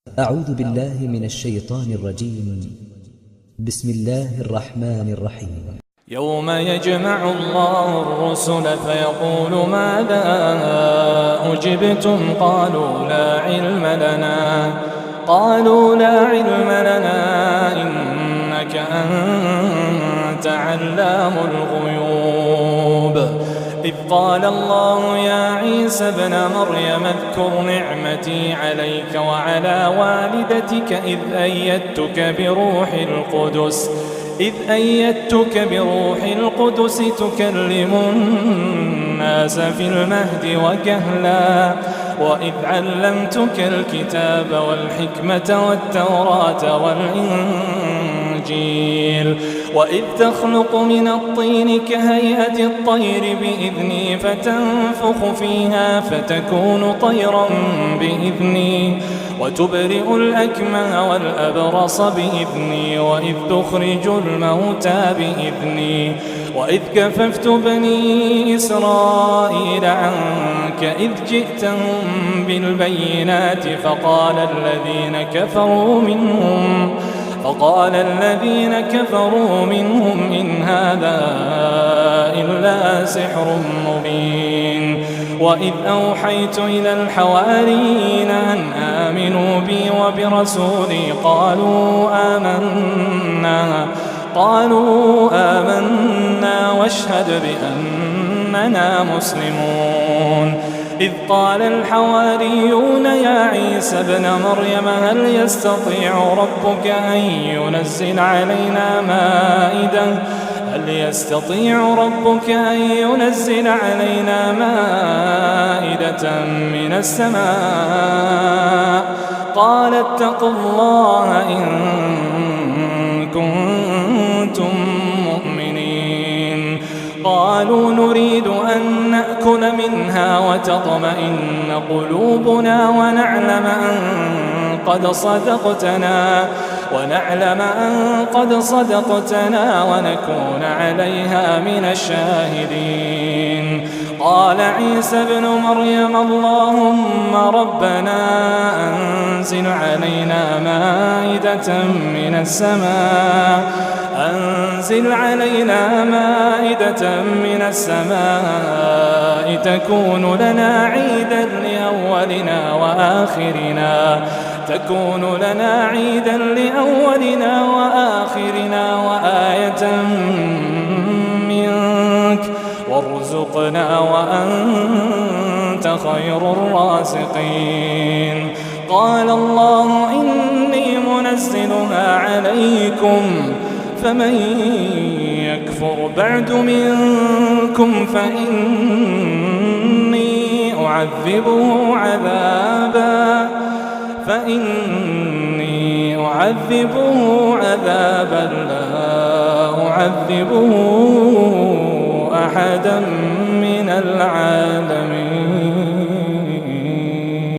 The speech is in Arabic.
أعوذ بالله من الشيطان الرجيم. بسم الله الرحمن الرحيم. يوم يجمع الله الرسل فيقول ماذا أجبتم قالوا لا علم لنا إنك أنت علام الغيوب إذ قال الله يا عيسى ابن مريم اذكر نعمتي عليك وعلى والدتك إذ أيدتك بروح القدس تكلم الناس في المهد وكهلا وإذ علمتك الكتاب والحكمة والتوراة والإنجيل وإذ تخلق من الطين كهيئة الطير بإذني فتنفخ فيها فتكون طيرا بإذني وتبرئ الأكمه والأبرص بإذني وإذ تخرج الموتى بإذني وإذ كففت بني إسرائيل عنك إذ جئتهم بالبينات فقال الذين كفروا منهم إن هذا إلا سحر مبين وإذ أوحيت إلى الحواريين أن آمنوا بي وبرسولي قالوا آمنا واشهد بأننا مسلمون إذ قال الحواريون يا عيسى ابن مريم هل يستطيع ربك أن ينزل علينا مائدة من السماء قال اتقوا الله إن كنتم مؤمنين قالوا نريد أن نأكل منها وتطمئن قلوبنا ونعلم أن قد صدقتنا ونكون عليها من الشاهدين قال عيسى ابن مريم اللهم ربنا أنزل علينا مائدة من السماء تكون لنا عيدا لأولنا وآخرنا وآية منك وارزقنا وأنت خير الرازقين قال الله إني منزلها عليكم فمن يكفر بعد منكم فإني أعذبه عذابا لا أعذبه أحدا من العالمين.